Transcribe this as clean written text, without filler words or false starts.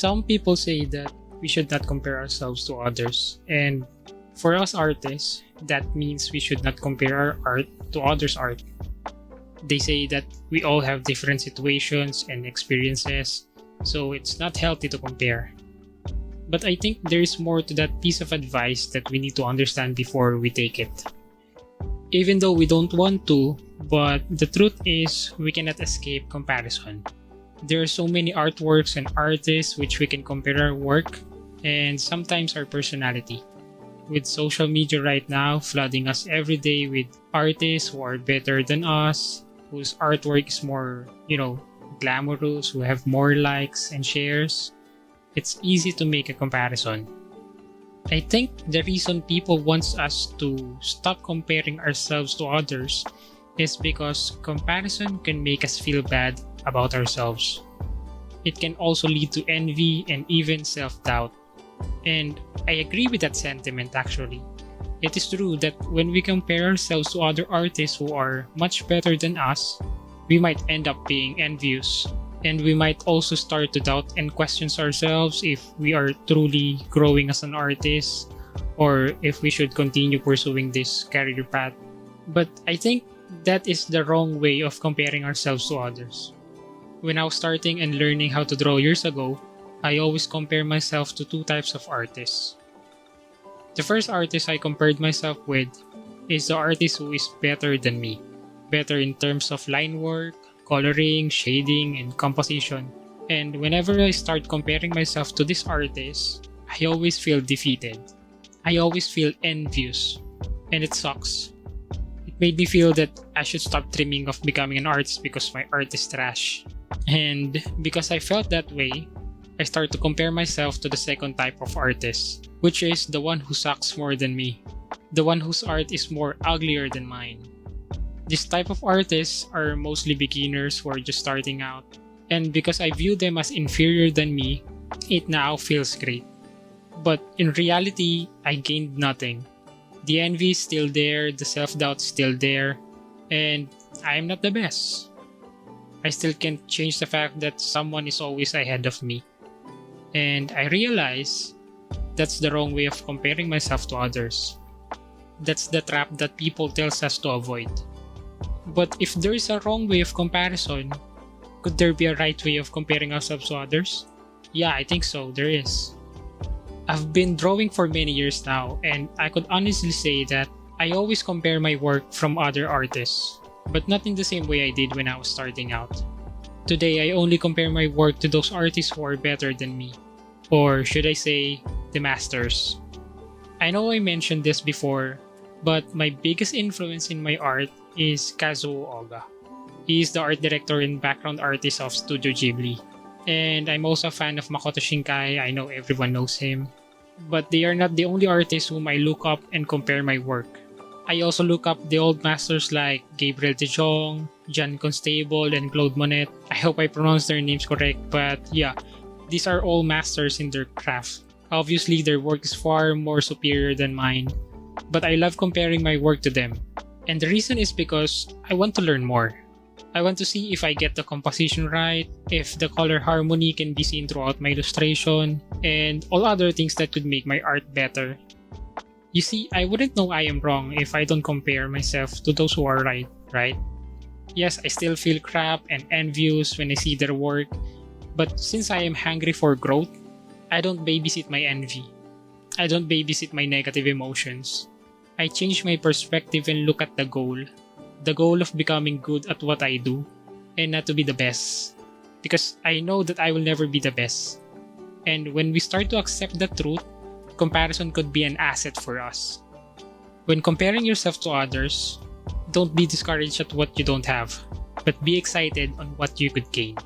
Some people say that we should not compare ourselves to others, and for us artists, that means we should not compare our art to others' art. They say that we all have different situations and experiences, so it's not healthy to compare. But I think there is more to that piece of advice that we need to understand before we take it. Even though we don't want to, but the truth is we cannot escape comparison. There are so many artworks and artists which we can compare our work and sometimes our personality. With social media right now flooding us every day with artists who are better than us, whose artwork is more, glamorous, who have more likes and shares, it's easy to make a comparison. I think the reason people want us to stop comparing ourselves to others is because comparison can make us feel bad about ourselves. It can also lead to envy and even self-doubt. And I agree with that sentiment actually. It is true that when we compare ourselves to other artists who are much better than us, we might end up being envious. And we might also start to doubt and question ourselves if we are truly growing as an artist or if we should continue pursuing this career path. But I think that is the wrong way of comparing ourselves to others. When I was starting and learning how to draw years ago, I always compare myself to two types of artists. The first artist I compared myself with is the artist who is better than me. Better in terms of line work, coloring, shading, and composition. And whenever I start comparing myself to this artist, I always feel defeated. I always feel envious. And it sucks. It made me feel that I should stop dreaming of becoming an artist because my art is trash. And because I felt that way, I start to compare myself to the second type of artist, which is the one who sucks more than me. The one whose art is more uglier than mine. This type of artists are mostly beginners who are just starting out. And because I view them as inferior than me, it now feels great. But in reality, I gained nothing. The envy is still there, the self-doubt is still there, and I am not the best. I still can't change the fact that someone is always ahead of me. And I realize that's the wrong way of comparing myself to others. That's the trap that people tells us to avoid. But if there is a wrong way of comparison, could there be a right way of comparing ourselves to others? Yeah, I think so, there is. I've been drawing for many years now, and I could honestly say that I always compare my work from other artists, but not in the same way I did when I was starting out. Today, I only compare my work to those artists who are better than me. Or should I say, the masters. I know I mentioned this before, but my biggest influence in my art is Kazuo Oga. He is the art director and background artist of Studio Ghibli. And I'm also a fan of Makoto Shinkai, I know everyone knows him. But they are not the only artists whom I look up and compare my work. I also look up the old masters like Gabriel De Jong, John Constable, and Claude Monet. I hope I pronounced their names correct, but yeah, these are all masters in their craft. Obviously, their work is far more superior than mine, but I love comparing my work to them. And the reason is because I want to learn more. I want to see if I get the composition right, if the color harmony can be seen throughout my illustration, and all other things that could make my art better. You see, I wouldn't know I am wrong if I don't compare myself to those who are right? Yes, I still feel crap and envious when I see their work, but since I am hungry for growth, I don't babysit my envy. I don't babysit my negative emotions. I change my perspective and look at the goal of becoming good at what I do, and not to be the best. Because I know that I will never be the best. And when we start to accept the truth, comparison could be an asset for us. When comparing yourself to others, don't be discouraged at what you don't have, but be excited on what you could gain.